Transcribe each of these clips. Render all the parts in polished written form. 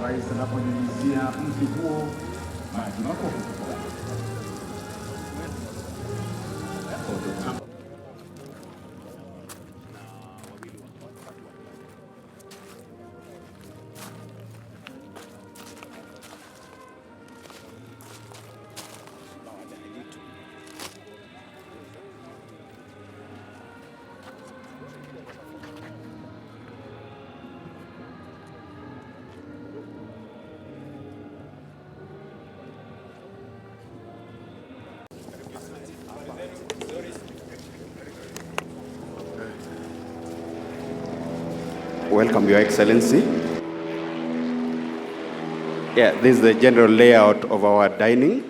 Rais anaponyunyizia mti huo maji. Makofi. Welcome, Your Excellency. Yeah, this is the general layout of our dining.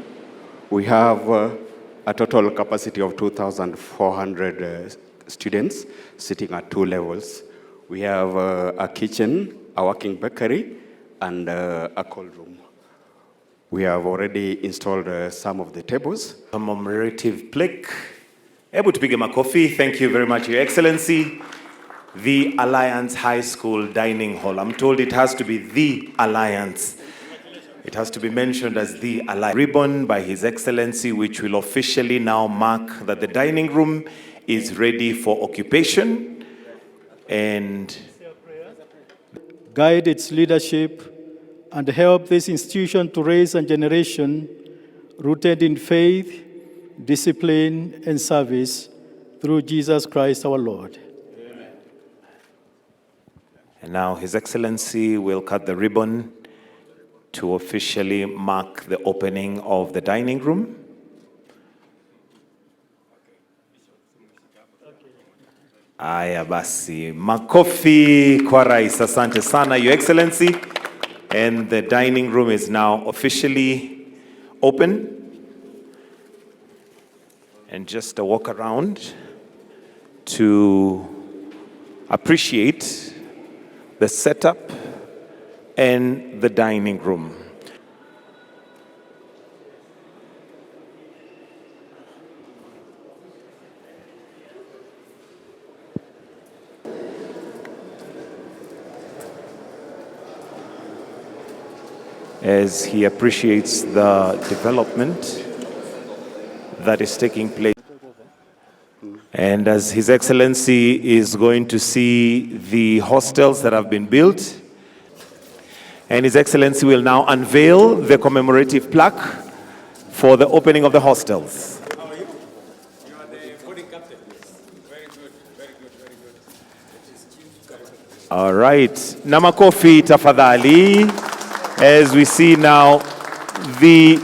We have a total capacity of 2,400 students sitting at 2 levels. We have a kitchen, a working bakery, and a cold room. We have already installed some of the tables. Commemorative plaque. Able to begin makofi. Thank you very much, Your Excellency. The Alliance High School Dining Hall. I'm told it has to be the Alliance. It has to be mentioned as the Alliance. Ribbon by His Excellency, which will officially now mark that the dining room is ready for occupation and guide its leadership and help this institution to raise a generation rooted in faith, discipline, and service through Jesus Christ our Lord. And now His Excellency will cut the ribbon to officially mark the opening of the dining room. Aya basi, makofi kwa rais. Asante sana, Your Excellency. And the dining room is now officially open. And just a walk around to appreciate the setup and the dining room. As he appreciates the development that is taking place. And as His Excellency is going to see the hostels that have been built, and His Excellency will now unveil the commemorative plaque for the opening of the hostels. How are you? You are the boarding captain. Very good, very good, very good. All right. Namakofi tafadhali. As we see now, the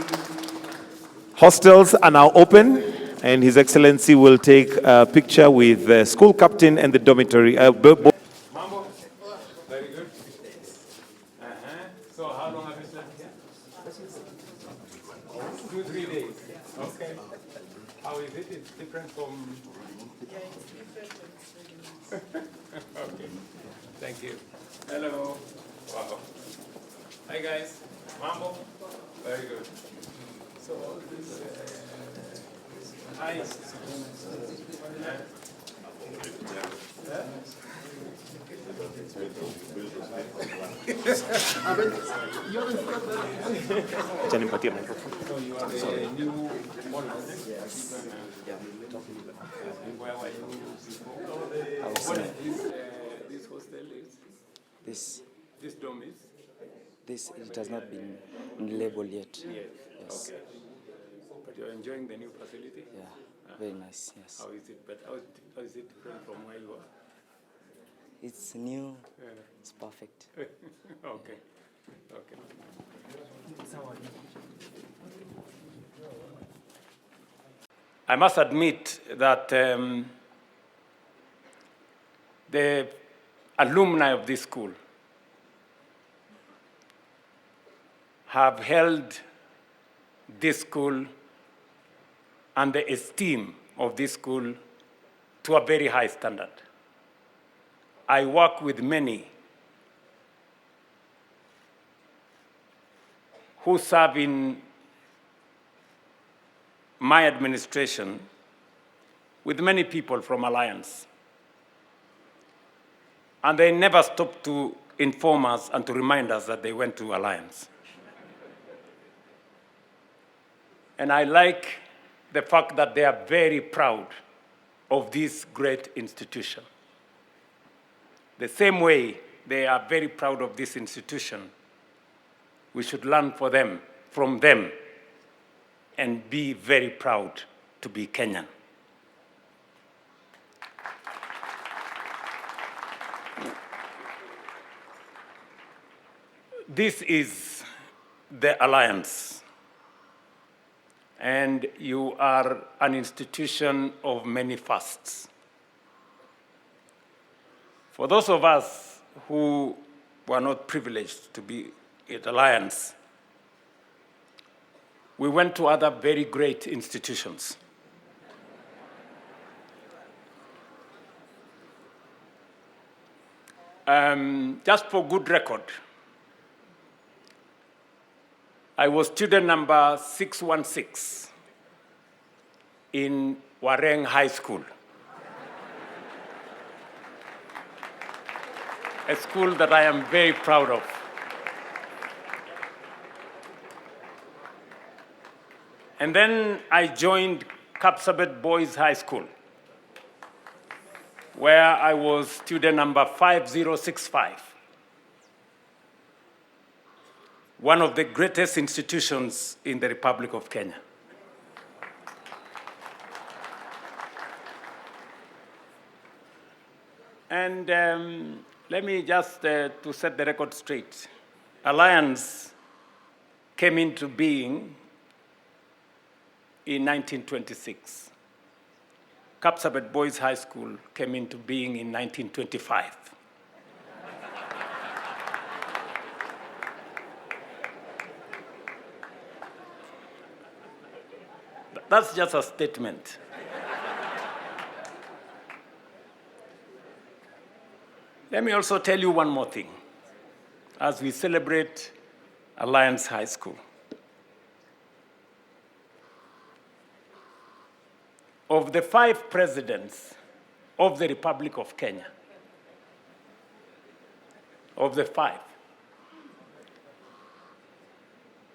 hostels are now open. And His Excellency will take a picture with the school captain and the dormitory. Mambo? Very good. So how long have you slept here? 2-3 days. Okay. How is it? It's different from... Yeah, it's different. Okay. Thank you. Hello. Wow. Hi guys. Mambo? Very good. So all this... Hi. Acha nimpatie microphone. So you are the new model. Yeah. Where were you before? What is this hostel is? This dome is? It has not been labeled yet. Yes. Yeah. Yes. Okay. But you're enjoying the new facility? Yeah. Very nice. Yes. How is it? But how is it different from where you are? It's new. Yeah. It's perfect. Okay. Okay. I must admit that the alumni of this school have held this school and the esteem of this school to a very high standard. I work with many who serve in my administration with many people from Alliance. And they never stop to inform us and to remind us that they went to Alliance. And I like the fact that they are very proud of this great institution. The same way they are very proud of this institution, we should learn from them, and be very proud to be Kenyan. This is the Alliance, and you are an institution of many firsts. For those of us who were not privileged to be at Alliance, we went to other very great institutions. Just for good record, I was student number 616 in Wareng High School, a school that I am very proud of. And then I joined Kapsabet Boys High School, where I was student number 5065, one of the greatest institutions in the Republic of Kenya. And let me just, to set the record straight, Alliance came into being in 1926. Kapsabet Boys High School came into being in 1925. That's just a statement. Let me also tell you one more thing as we celebrate Alliance High School. Of the 5 presidents of the Republic of Kenya, of the 5,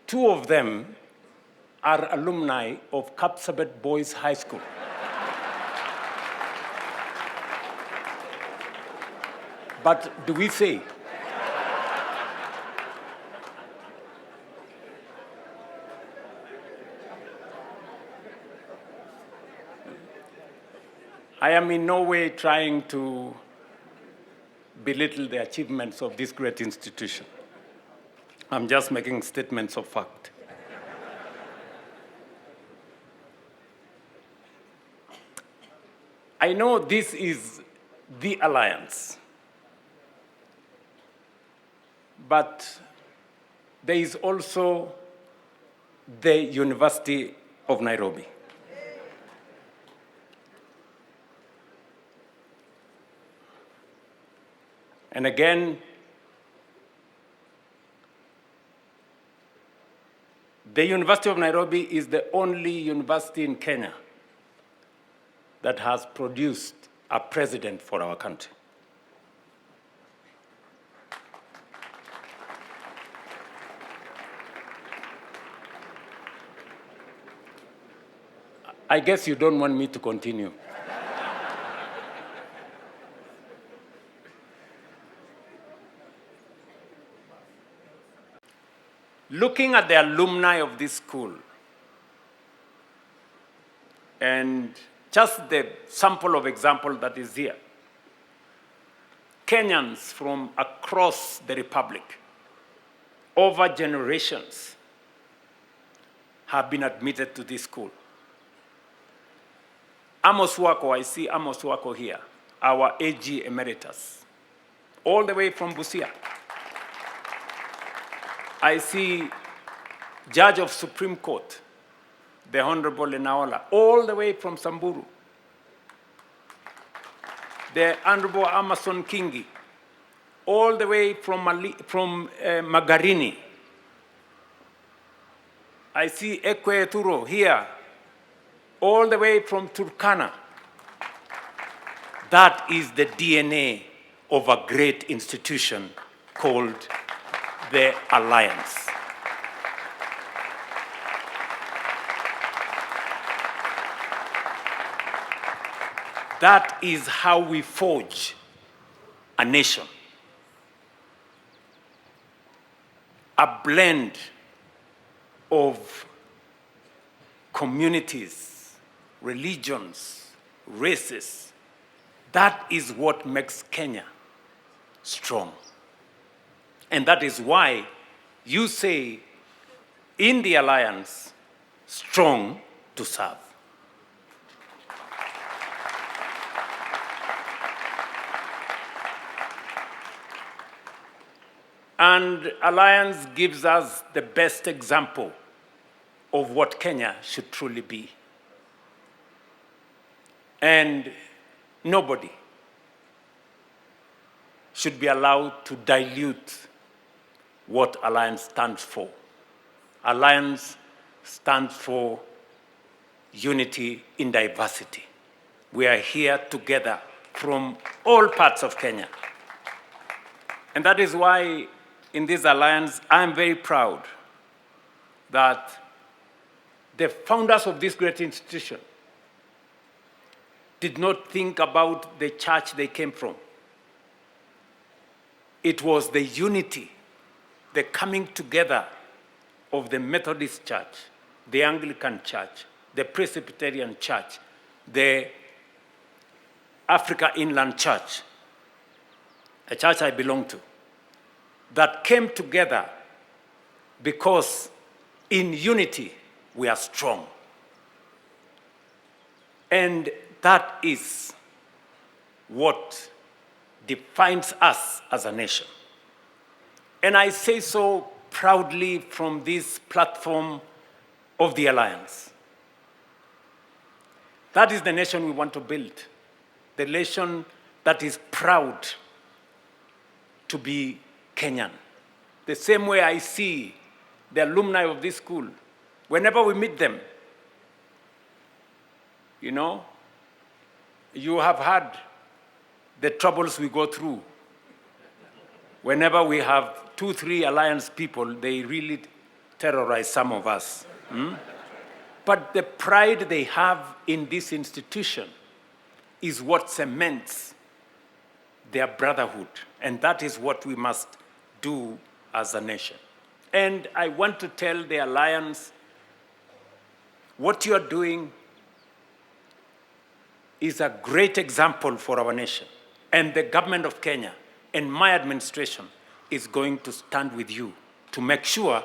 2 of them are alumni of Kapsabet Boys High School. But do we say? I am in no way trying to belittle the achievements of this great institution. I'm just making statements of fact. I know this is the Alliance, but there is also the University of Nairobi. And again, the University of Nairobi is the only university in Kenya that has produced a president for our country. I guess you don't want me to continue. looking at the alumni of this school, and just the sample of example that is here, Kenyans from across the Republic, over generations, have been admitted to this school. Amos Wako, I see Amos Wako here, our AG Emeritus, all the way from Busia. I see Judge of Supreme Court, the Honorable Enaola, all the way from Samburu. The Honorable Amason Kingi, all the way from Magarini. I see Ekwe Turo here, all the way from Turkana. That is the DNA of a great institution called the Alliance. That is how we forge a nation. A blend of communities, religions, races. That is what makes Kenya strong. And that is why you say in the Alliance, strong to serve. And Alliance gives us the best example of what Kenya should truly be. And nobody should be allowed to dilute what Alliance stands for. Alliance stands for unity in diversity. We are here together from all parts of Kenya. And that is why in this alliance, I am very proud that the founders of this great institution did not think about the church they came from. It was the unity, the coming together of the Methodist Church, the Anglican Church, the Presbyterian Church, the Africa Inland Church, a church I belong to, that came together because in unity we are strong. And that is what defines us as a nation. And I say so proudly from this platform of the Alliance. That is the nation we want to build, the nation that is proud to be Kenyan. The same way I see the alumni of this school, whenever we meet them, you know, you have had the troubles we go through. Whenever we have 2, 3 Alliance people, they really terrorize some of us. But the pride they have in this institution is what cements their brotherhood. And that is what we must do as a nation. And I want to tell the Alliance, what you are doing is a great example for our nation. And the government of Kenya and my administration is going to stand with you to make sure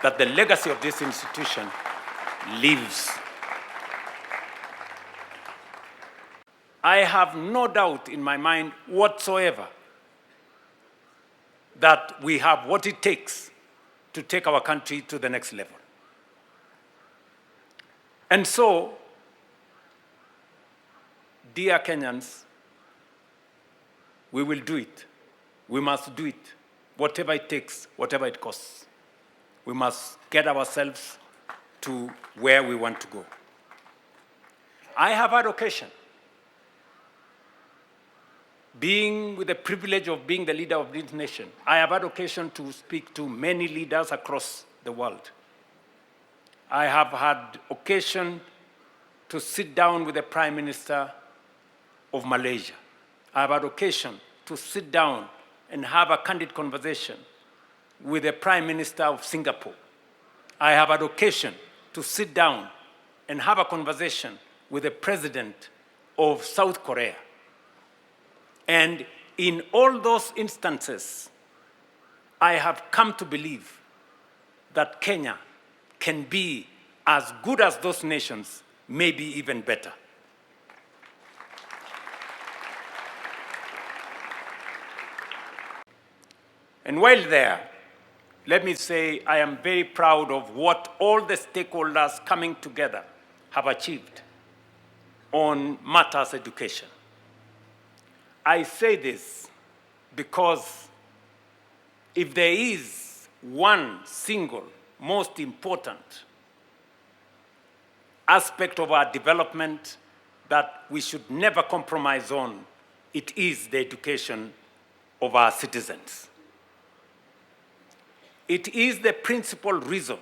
that the legacy of this institution lives. I have no doubt in my mind whatsoever that we have what it takes to take our country to the next level. And so, dear Kenyans, we will do it. We must do it, whatever it takes, whatever it costs. We must get ourselves to where we want to go. I have had occasion, being with the privilege of being the leader of this nation, I have had occasion to speak to many leaders across the world. I have had occasion to sit down with the Prime Minister of Malaysia. I have had occasion to sit down and have a candid conversation with the Prime Minister of Singapore. I have had occasion to sit down and have a conversation with the president of South Korea. And in all those instances, I have come to believe that Kenya can be as good as those nations, maybe even better. And while there, let me say I am very proud of what all the stakeholders coming together have achieved on matters education. I say this because if there is one single most important aspect of our development that we should never compromise on, it is the education of our citizens. It is the principal reason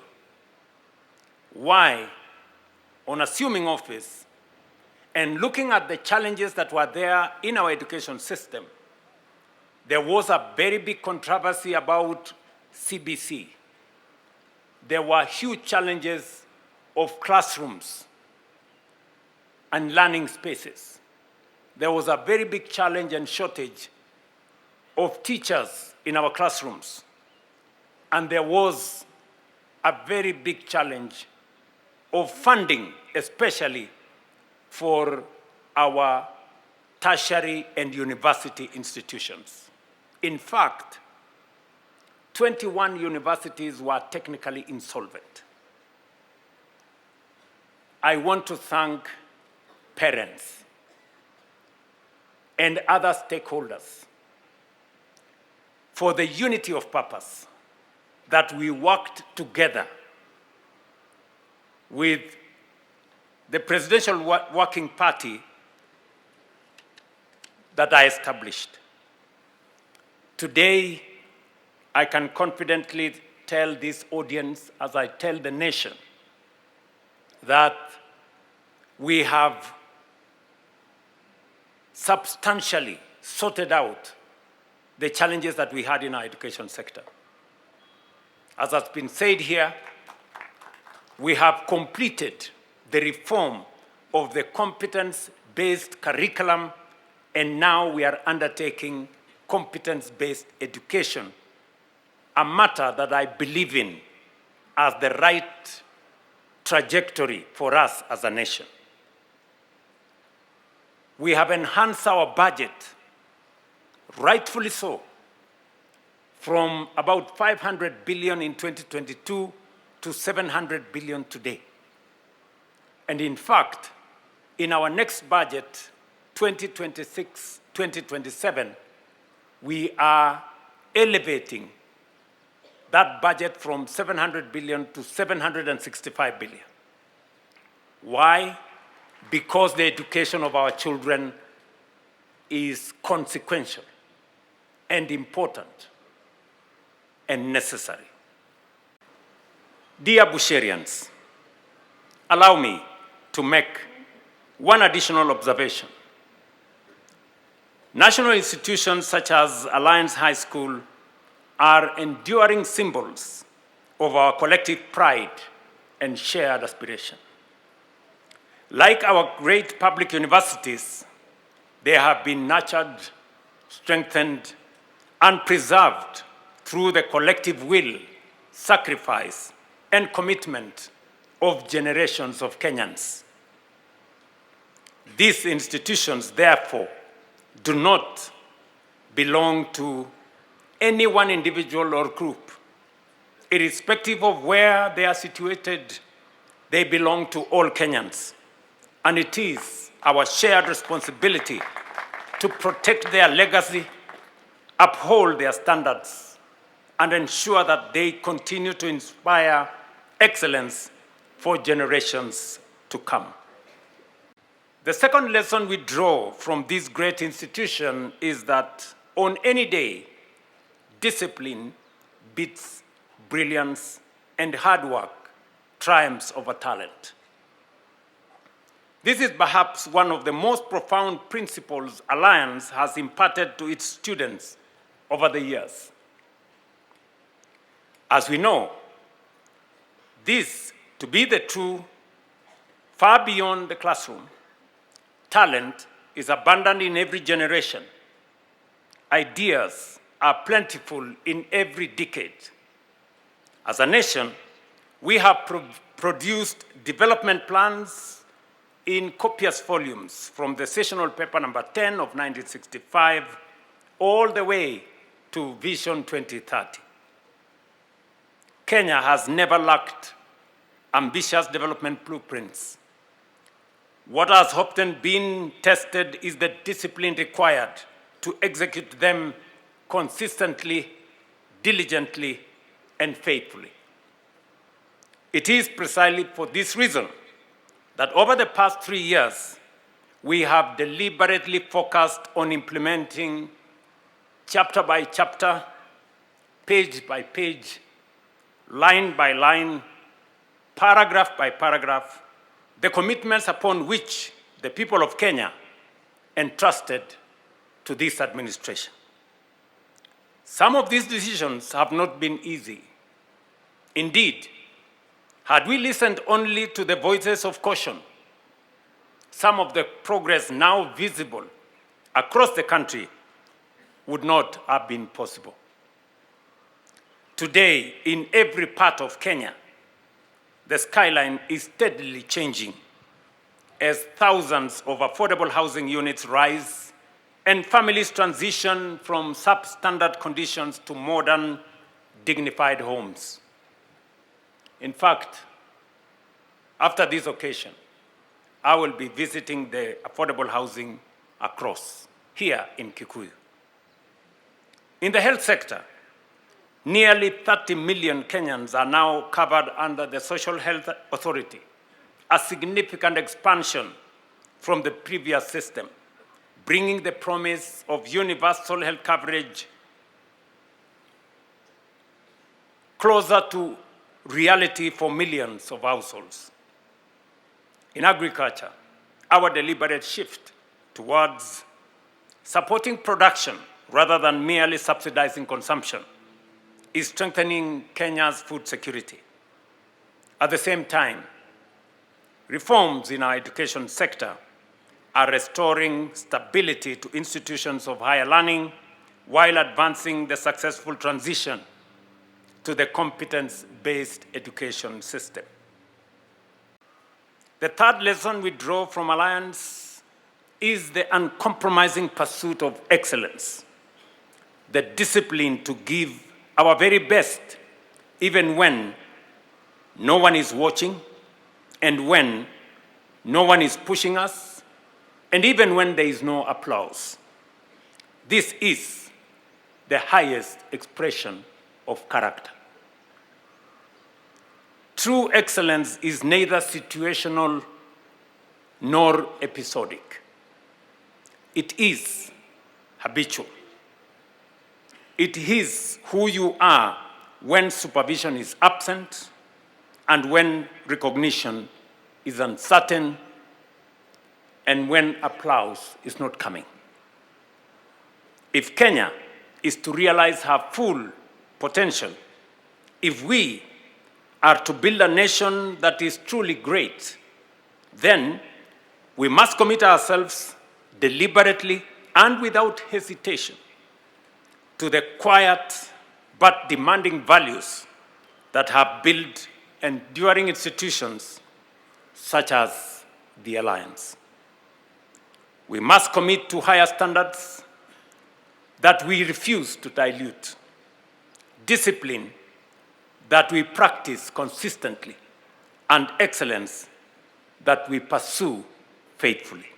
why, on assuming office and looking at the challenges that were there in our education system, there was a very big controversy about CBC. There were huge challenges of classrooms and learning spaces. There was a very big challenge and shortage of teachers in our classrooms. And there was a very big challenge of funding, especially for our tertiary and university institutions. In fact, 21 universities were technically insolvent. I want to thank parents and other stakeholders for the unity of purpose that we worked together with the Presidential Working Party that I established. Today, I can confidently tell this audience, as I tell the nation, that we have substantially sorted out the challenges that we had in our education sector. As has been said here, we have completed the reform of the competence-based curriculum, and now we are undertaking competence-based education, a matter that I believe in as the right trajectory for us as a nation. We have enhanced our budget, rightfully so, from about 500 billion in 2022 to 700 billion today. And in fact, in our next budget, 2026-2027, we are elevating that budget from 700 billion to 765 billion. Why? Because the education of our children is consequential and important and necessary. Dear Busharians, allow me to make one additional observation. National institutions such as Alliance High School are enduring symbols of our collective pride and shared aspiration. Like our great public universities, they have been nurtured, strengthened, and preserved through the collective will, sacrifice, and commitment of generations of Kenyans. These institutions, therefore, do not belong to any one individual or group. Irrespective of where they are situated, they belong to all Kenyans. And it is our shared responsibility to protect their legacy, uphold their standards, and ensure that they continue to inspire excellence for generations to come. The second lesson we draw from this great institution is that on any day, discipline beats brilliance and hard work triumphs over talent. This is perhaps one of the most profound principles Alliance has imparted to its students over the years. As we know, This to be the true, far beyond the classroom. Talent is abundant in every generation. Ideas are plentiful in every decade. As a nation, we have produced development plans in copious volumes from the sessional paper number 10 of 1965 all the way to Vision 2030. Kenya has never lacked ambitious development blueprints. What has often been tested is the discipline required to execute them consistently, diligently, and faithfully. It is precisely for this reason that over the past 3 years, we have deliberately focused on implementing chapter by chapter, page by page, line by line, paragraph by paragraph, the commitments upon which the people of Kenya entrusted to this administration. Some of these decisions have not been easy. Indeed, had we listened only to the voices of caution, some of the progress now visible across the country would not have been possible. Today, in every part of Kenya, the skyline is steadily changing as thousands of affordable housing units rise and families transition from substandard conditions to modern, dignified homes. In fact, after this occasion, I will be visiting the affordable housing across here in Kikuyu. In the health sector, nearly 30 million Kenyans are now covered under the Social Health Authority, a significant expansion from the previous system, bringing the promise of universal health coverage closer to reality for millions of households. In agriculture, our deliberate shift towards supporting production rather than merely subsidizing consumption is strengthening Kenya's food security. At the same time, reforms in our education sector are restoring stability to institutions of higher learning while advancing the successful transition to the competence-based education system. The third lesson we draw from Alliance is the uncompromising pursuit of excellence, the discipline to give our very best even when no one is watching and when no one is pushing us and even when there is no applause. This is the highest expression of character. True excellence is neither situational nor episodic. It is habitual. It is who you are when supervision is absent and when recognition is uncertain and when applause is not coming. If Kenya is to realize her full potential, if we are to build a nation that is truly great, then we must commit ourselves deliberately and without hesitation to the quiet but demanding values that have built enduring institutions such as the Alliance. We must commit to higher standards that we refuse to dilute, discipline that we practice consistently, and excellence that we pursue faithfully.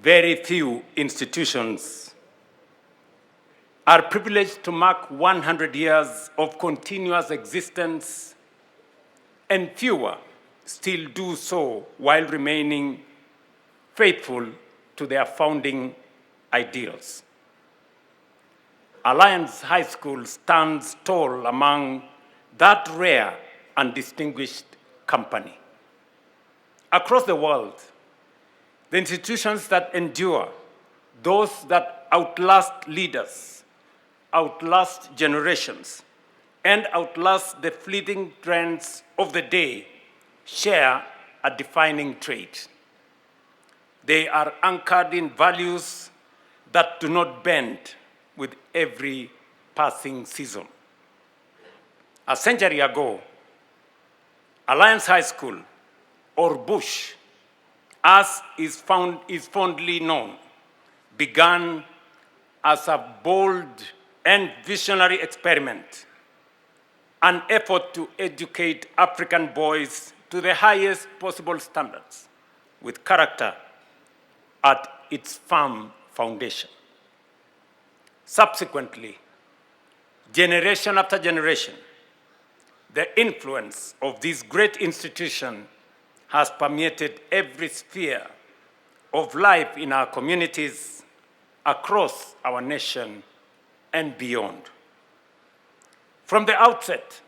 Very few institutions are privileged to mark 100 years of continuous existence, and fewer still do so while remaining faithful to their founding ideals. Alliance High School stands tall among that rare and distinguished company. Across the world, the institutions that endure, those that outlast leaders, outlast generations, and outlast the fleeting trends of the day share a defining trait. They are anchored in values that do not bend with every passing season. A century ago, Alliance High School, or Bush, as is fondly known, began as a bold and visionary experiment, an effort to educate African boys to the highest possible standards, with character at its firm foundation. Subsequently, generation after generation, the influence of this great institution has permeated every sphere of life in our communities, across our nation, and beyond. From the outset,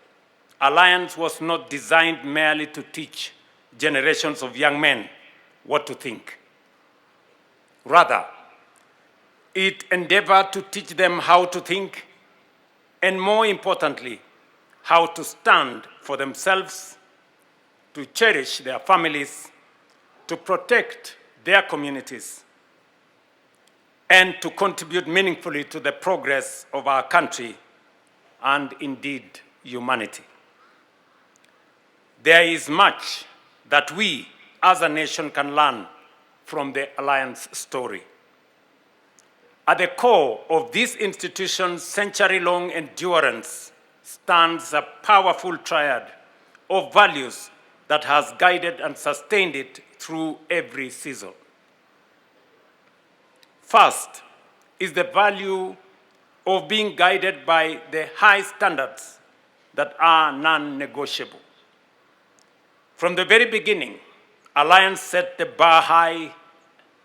Alliance was not designed merely to teach generations of young men what to think. Rather, it endeavored to teach them how to think, and more importantly, how to stand for themselves, to cherish their families, to protect their communities, and to contribute meaningfully to the progress of our country and indeed humanity. There is much that we as a nation can learn from the Alliance story. At the core of this institution's century-long endurance stands a powerful triad of values that has guided and sustained it through every season. First is the value of being guided by the high standards that are non-negotiable. From the very beginning, Alliance set the bar high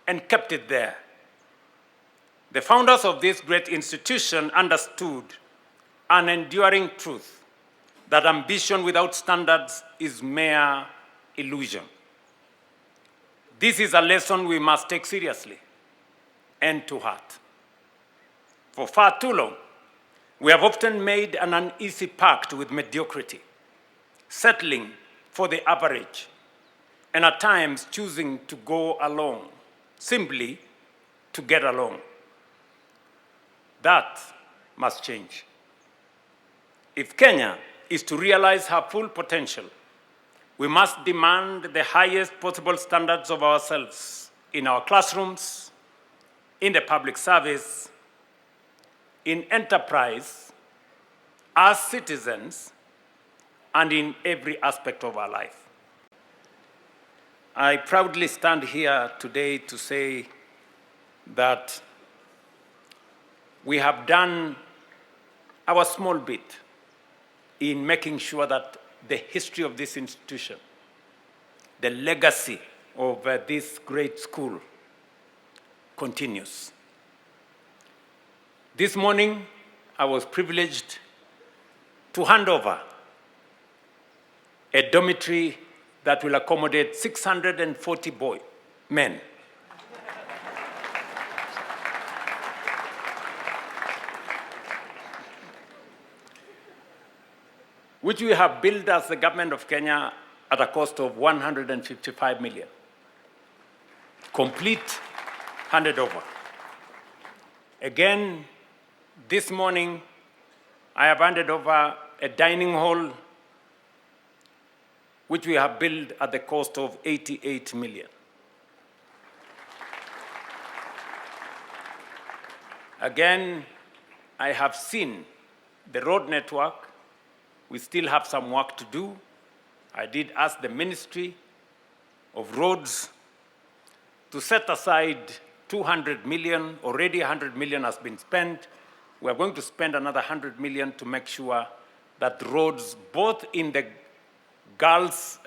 and kept it there. The founders of this great institution understood an enduring truth that ambition without standards is mere illusion. This is a lesson we must take seriously and to heart. For far too long, we have often made an uneasy pact with mediocrity, settling for the average, and at times choosing to go along, simply to get along. That must change. If Kenya is to realize her full potential, we must demand the highest possible standards of ourselves in our classrooms, in the public service, in enterprise, as citizens, and in every aspect of our life. I proudly stand here today to say that we have done our small bit in making sure that the history of this institution, the legacy of this great school continues. This morning, I was privileged to hand over a dormitory that will accommodate 640 men. Which we have built as the government of Kenya at a cost of 155 million. Complete, handed over. Again, this morning, I have handed over a dining hall which we have built at the cost of 88 million. Again, I have seen the road network. We still have some work to do. I did ask the Ministry of Roads to set aside 200 million. Already 100 million has been spent. We are going to spend another 100 million to make sure that roads, both in the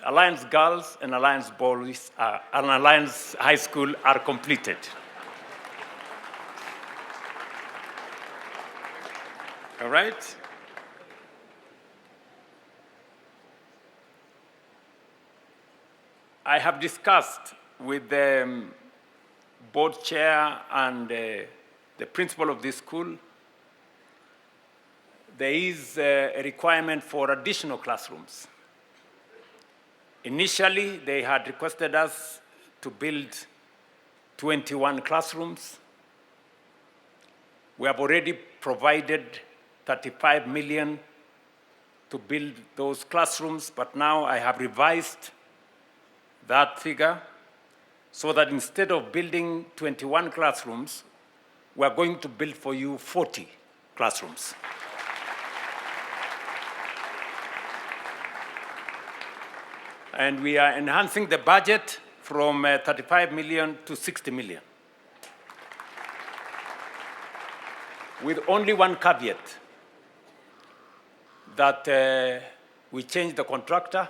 Alliance Girls and Alliance Boys, and Alliance High School are completed. All right? I have discussed with the board chair and the principal of this school there is a requirement for additional classrooms. Initially, they had requested us to build 21 classrooms. We have already provided 35 million to build those classrooms, but now I have revised that figure so that instead of building 21 classrooms, we are going to build for you 40 classrooms. And we are enhancing the budget from 35 million to 60 million. With only one caveat, that we change the contractor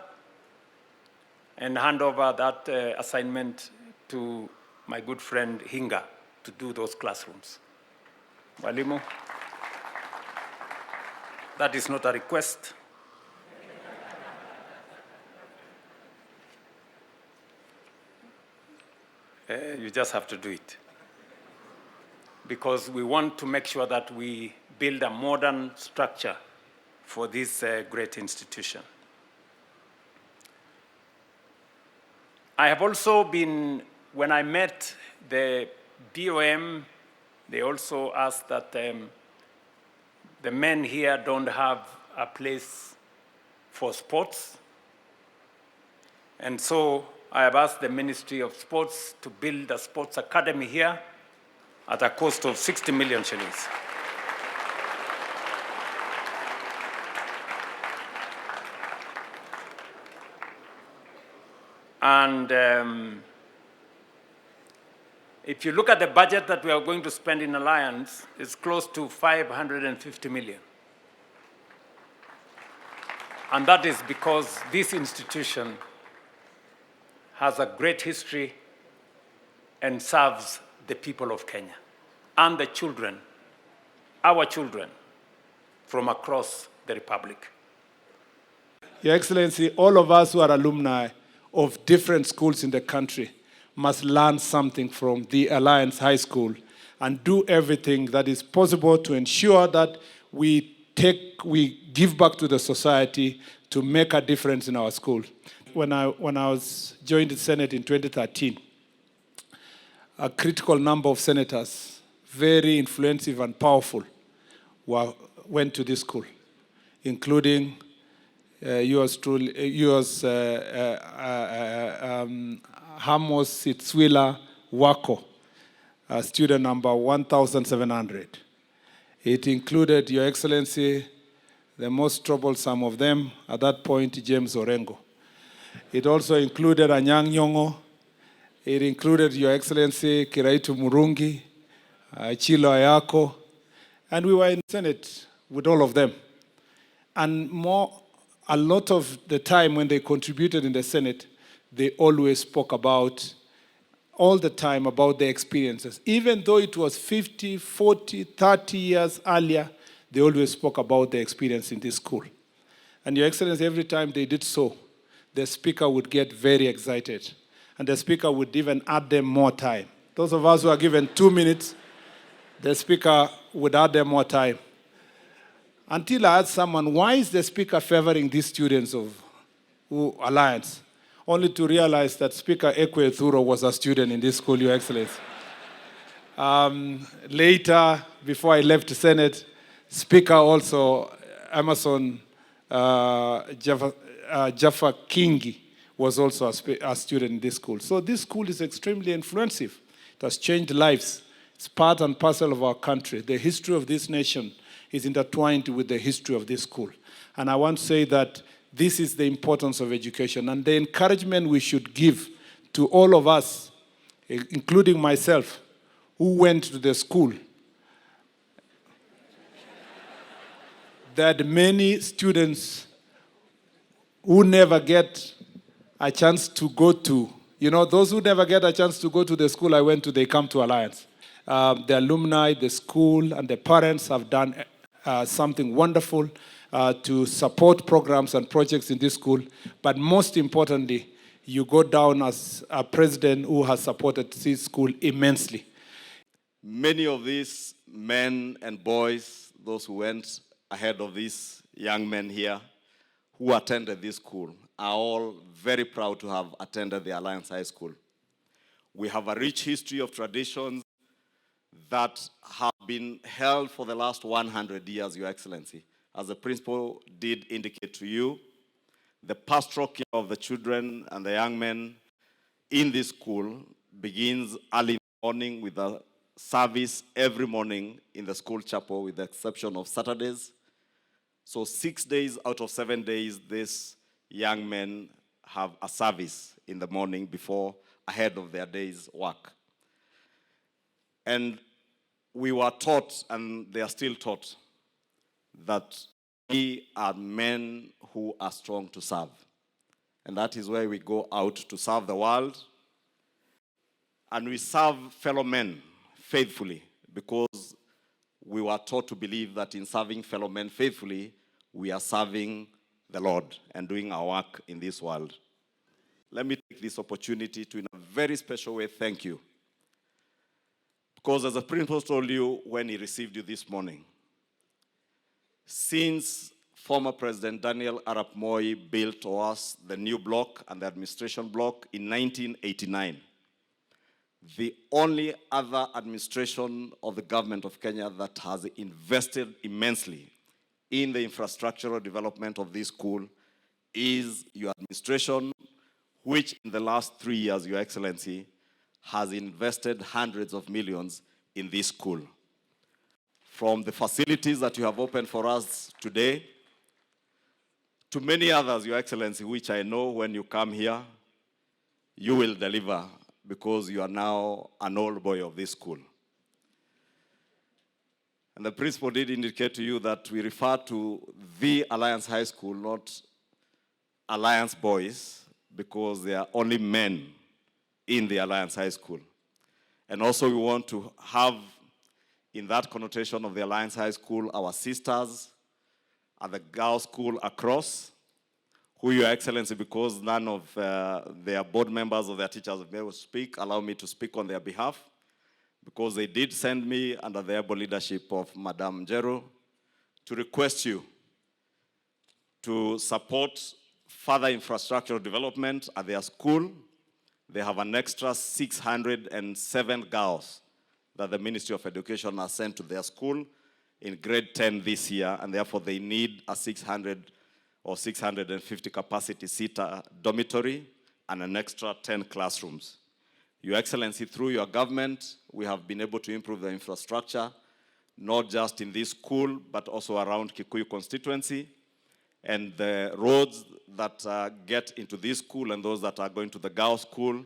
and hand over that assignment to my good friend Hinga to do those classrooms. Walimu, that is not a request. You just have to do it. Because we want to make sure that we build a modern structure for this great institution. I have also been, when I met the BOM, they also asked that the men here don't have a place for sports. And so I have asked the Ministry of Sports to build a sports academy here at a cost of 60 million shillings. And if you look at the budget that we are going to spend in Alliance, it's close to 550 million. And that is because this institution has a great history and serves the people of Kenya and the children, our children, from across the Republic. Your Excellency, all of us who are alumni of different schools in the country must learn something from the Alliance High School and do everything that is possible to ensure that we give back to the society to make a difference in our school. When I was joined the Senate in 2013, a critical number of senators, very influential and powerful, went to this school, including yours truly, Hamos Sitswila Wako, student number 1,700. It included, Your Excellency, the most troublesome of them at that point, James Orengo. It also included Anyang' Nyong'o. It included, Your Excellency, Kiraitu Murungi, Chilo Ayako, and we were in the Senate with all of them. And a lot of the time when they contributed in the Senate, they always spoke all the time about their experiences. Even though it was 50, 40, 30 years earlier, they always spoke about their experience in this school. And Your Excellency, every time they did so, the speaker would get very excited. And the speaker would even add them more time. Those of us who are given 2 minutes, the speaker would add them more time. Until I asked someone, why is the speaker favoring these students of Alliance? Only to realize that Speaker Ekwe Thuro was a student in this school, Your Excellency. Later, before I left the Senate, Speaker also, Emerson Jaffa Kingi, was also a student in this school. So this school is extremely influential. It has changed lives. It's part and parcel of our country. The history of this nation is intertwined with the history of this school. And I want to say that this is the importance of education and the encouragement we should give to all of us, including myself, who went to the school. That many students who never get a chance to go to, those who never get a chance to go to the school I went to, they come to Alliance. The alumni, the school, and the parents have done something wonderful to support programs and projects in this school. But most importantly, you go down as a president who has supported this school immensely. Many of these men and boys, those who went, ahead of these young men here who attended this school are all very proud to have attended the Alliance High School. We have a rich history of traditions that have been held for the last 100 years, Your Excellency. As the principal did indicate to you, the pastoral care of the children and the young men in this school begins early in the morning with a service every morning in the school chapel, with the exception of Saturdays. So 6 days out of 7 days, these young men have a service in the morning ahead of their day's work. And we were taught, and they are still taught, that we are men who are strong to serve. And that is why we go out to serve the world. And we serve fellow men faithfully, because we were taught to believe that in serving fellow men faithfully, we are serving the Lord and doing our work in this world. Let me take this opportunity to, in a very special way, thank you. Because as the principal told you when he received you this morning, since former President Daniel Arap Moi built to us the new block and the administration block in 1989, the only other administration of the government of Kenya that has invested immensely in the infrastructural development of this school is your administration, which in the last 3 years, Your Excellency, has invested hundreds of millions in this school. From the facilities that you have opened for us today, to many others, Your Excellency, which I know when you come here, you will deliver, because you are now an old boy of this school. And the principal did indicate to you that we refer to the Alliance High School, not Alliance boys, because they are only men in the Alliance High School. And also we want to have, in that connotation of the Alliance High School, our sisters at the girls' school across, who, Your Excellency, because none of their board members or their teachers have been able to speak, allow me to speak on their behalf, because they did send me, under the able leadership of Madam Jero, to request you to support further infrastructural development at their school. They have an extra 607 girls that the Ministry of Education has sent to their school in grade 10 this year, and therefore they need a 600 or 650 capacity seater dormitory and an extra 10 classrooms. Your Excellency, through your government, we have been able to improve the infrastructure, not just in this school, but also around Kikuyu constituency. And the roads that get into this school and those that are going to the girls' school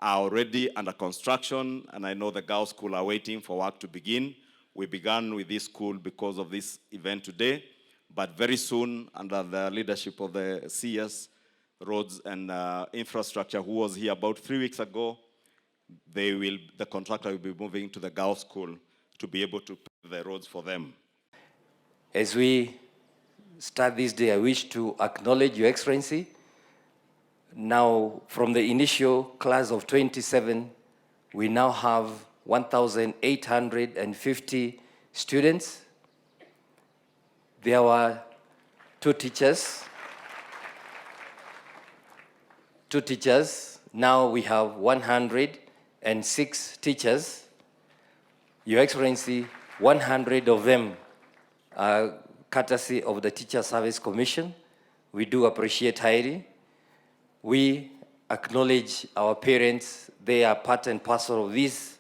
are already under construction, and I know the girls' school are waiting for work to begin. We began with this school because of this event today, but very soon, under the leadership of the CS Roads and Infrastructure, who was here about 3 weeks ago, the contractor will be moving to the girls' school to be able to pave the roads for them. As we start this day, I wish to acknowledge Your Excellency. Now, from the initial class of 27, we now have 1,850 students. There were two teachers. Now we have 106 teachers. Your Excellency, 100 of them are courtesy of the Teacher Service Commission. We do appreciate highly. We acknowledge our parents. They are part and parcel of this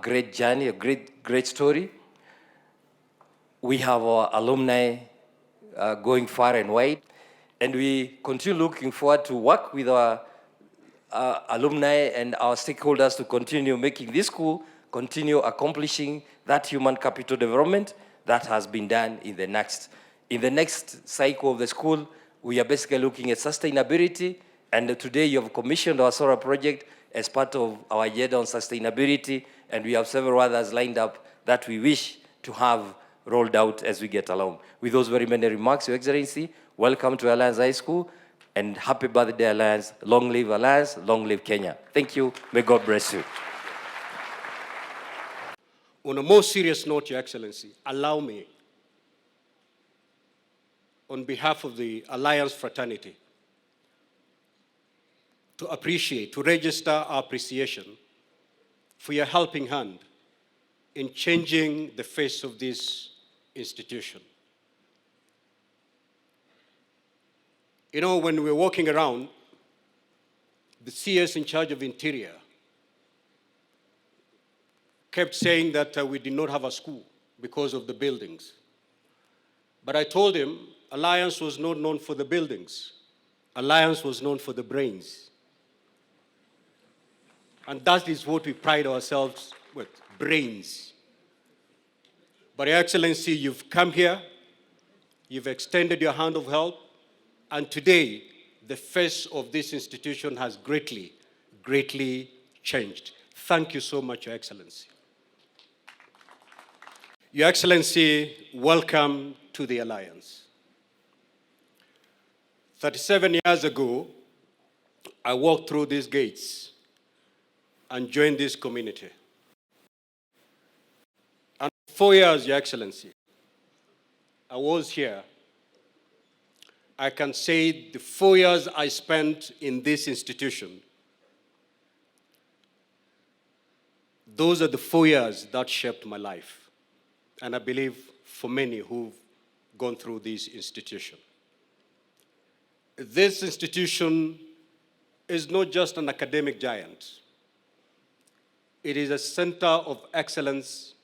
great journey, a great story. We have our alumni going far and wide, and we continue looking forward to work with our alumni and our stakeholders to continue making this school continue accomplishing that human capital development that has been done in the next cycle of the school. We are basically looking at sustainability, and today you have commissioned our solar project as part of our agenda on sustainability, and we have several others lined up that we wish to have rolled out as we get along. With those very many remarks, Your Excellency, welcome to Alliance High School, and happy birthday, Alliance. Long live Alliance, long live Kenya. Thank you. May God bless you. On a more serious note, Your Excellency, allow me on behalf of the Alliance fraternity to appreciate, to register our appreciation for your helping hand in changing the face of this institution. You know, when we were walking around, the CS in charge of Interior kept saying that we did not have a school because of the buildings. But I told him Alliance was not known for the buildings. Alliance was known for the brains. And that is what we pride ourselves with, brains. But Your Excellency, you've come here, you've extended your hand of help, and today, the face of this institution has greatly, greatly changed. Thank you so much, Your Excellency. Your Excellency, welcome to the Alliance. 37 years ago, I walked through these gates and joined this community. And 4 years, Your Excellency, I was here. I can say the 4 years I spent in this institution, those are the 4 years that shaped my life. And I believe for many who've gone through this institution. This institution is not just an academic giant. It is a center of excellence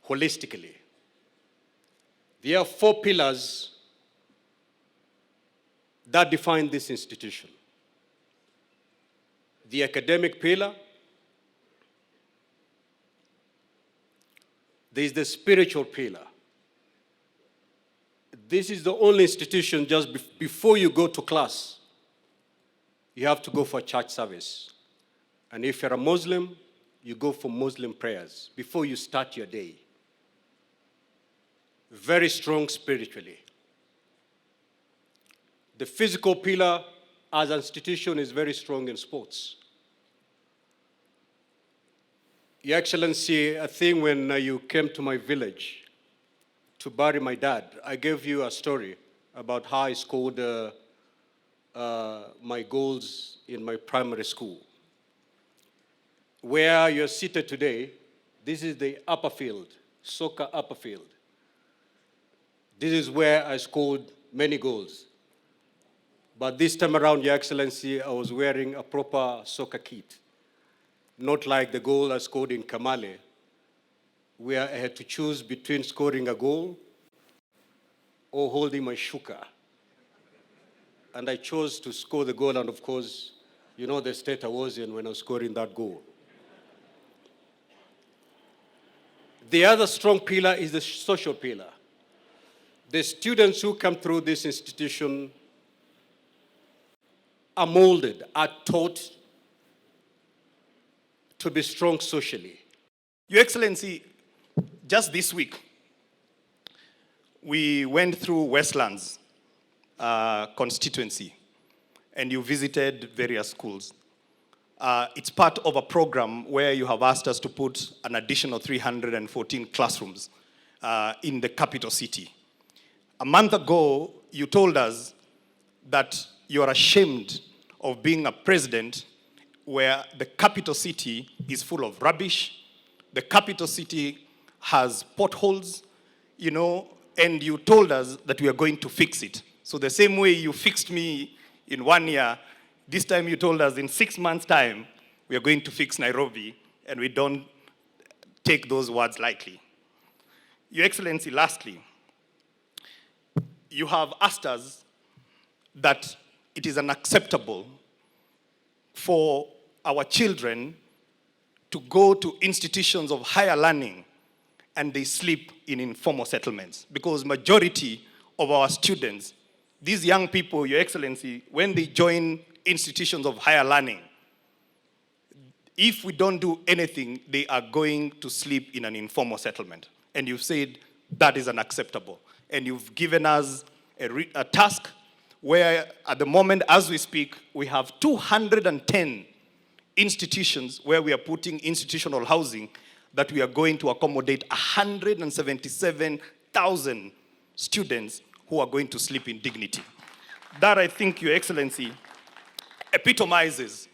holistically. There are 4 pillars that define this institution. The academic pillar, there is the spiritual pillar. This is the only institution just before you go to class, you have to go for church service. And if you're a Muslim, you go for Muslim prayers before you start your day. Very strong spiritually. The physical pillar as an institution is very strong in sports. Your Excellency, I think when you came to my village to bury my dad, I gave you a story about how I scored my goals in my primary school. Where you're seated today, this is the upper field, soccer upper field. This is where I scored many goals. But this time around, Your Excellency, I was wearing a proper soccer kit. Not like the goal I scored in Kamale, where I had to choose between scoring a goal or holding my shuka. And I chose to score the goal, and of course, you know the state I was in when I was scoring that goal. The other strong pillar is the social pillar. The students who come through this institution are molded, are taught to be strong socially. Your Excellency, just this week, we went through Westlands constituency, and you visited various schools. It's part of a program where you have asked us to put an additional 314 classrooms in the capital city. A month ago, you told us that you are ashamed of being a president where the capital city is full of rubbish, the capital city has potholes, you know, and you told us that we are going to fix it. So the same way you fixed me in 1 year, this time you told us in 6 months' time, we are going to fix Nairobi, and we don't take those words lightly. Your Excellency, lastly, you have asked us that it is unacceptable for our children to go to institutions of higher learning and they sleep in informal settlements, because majority of our students, these young people, Your Excellency, when they join institutions of higher learning, if we don't do anything, they are going to sleep in an informal settlement. And you've said that is unacceptable. And you've given us a task where at the moment, as we speak, we have 210 institutions where we are putting institutional housing that we are going to accommodate 177,000 students who are going to sleep in dignity. That, I think, Your Excellency, epitomizes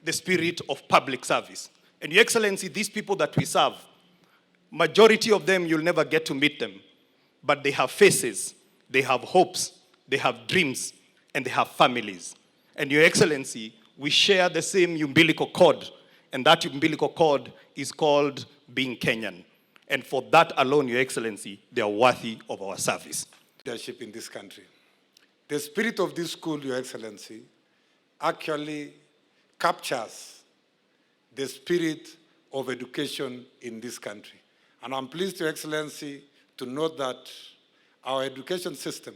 the spirit of public service. And Your Excellency, these people that we serve, majority of them, you'll never get to meet them, but they have faces, they have hopes, they have dreams, and they have families. And Your Excellency, we share the same umbilical cord, and that umbilical cord is called being Kenyan. And for that alone, Your Excellency, they are worthy of our service. Leadership in this country. The spirit of this school, Your Excellency, actually captures the spirit of education in this country. And I'm pleased, Your Excellency, to note that our education system,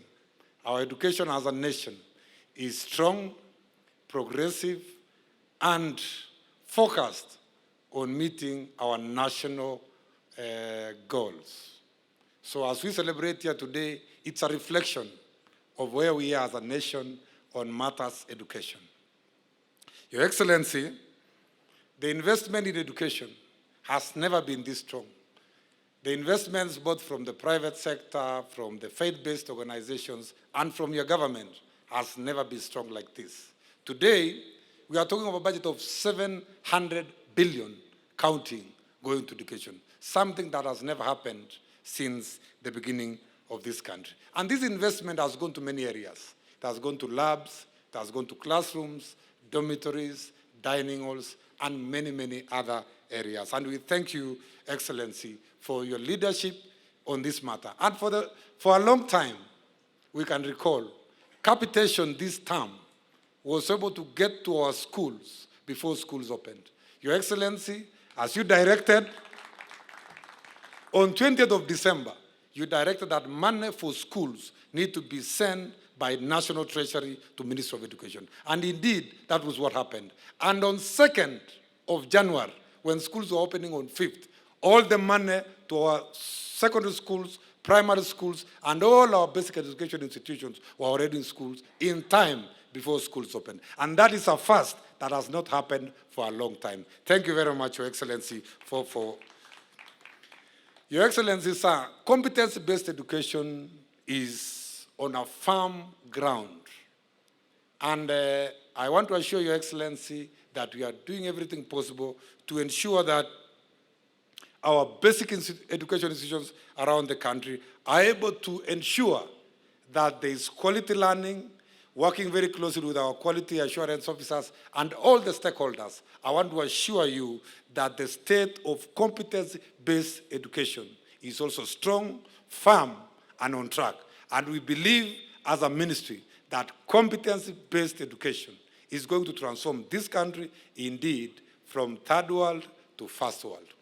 our education as a nation, is strong, progressive, and focused on meeting our national goals. So as we celebrate here today, it's a reflection of where we are as a nation on matters education. Your Excellency, the investment in education has never been this strong. The investments both from the private sector, from the faith-based organizations, and from your government has never been strong like this. Today, we are talking about a budget of 700 billion counting going to education, something that has never happened since the beginning of this country. And this investment has gone to many areas. It has gone to labs, it has gone to classrooms, dormitories, dining halls, and many, many other areas. And we thank you, Excellency, for your leadership on this matter. And for a long time, we can recall, capitation this term was able to get to our schools before schools opened. Your Excellency, as you directed, on 20th of December, you directed that money for schools need to be sent by National Treasury to Ministry of Education. And indeed, that was what happened. And on 2nd of January, when schools were opening on 5th, all the money to our secondary schools, primary schools, and all our basic education institutions were already in schools in time before schools opened. And that is a first that has not happened for a long time. Thank you very much, Your Excellency, for Your Excellency, sir, competence-based education is on a firm ground. And I want to assure Your Excellency that we are doing everything possible to ensure that our basic education institutions around the country are able to ensure that there is quality learning, working very closely with our quality assurance officers and all the stakeholders. I want to assure you that the state of competence-based education is also strong, firm, and on track. And we believe as a ministry that competence-based education is going to transform this country, indeed, from third world to first world.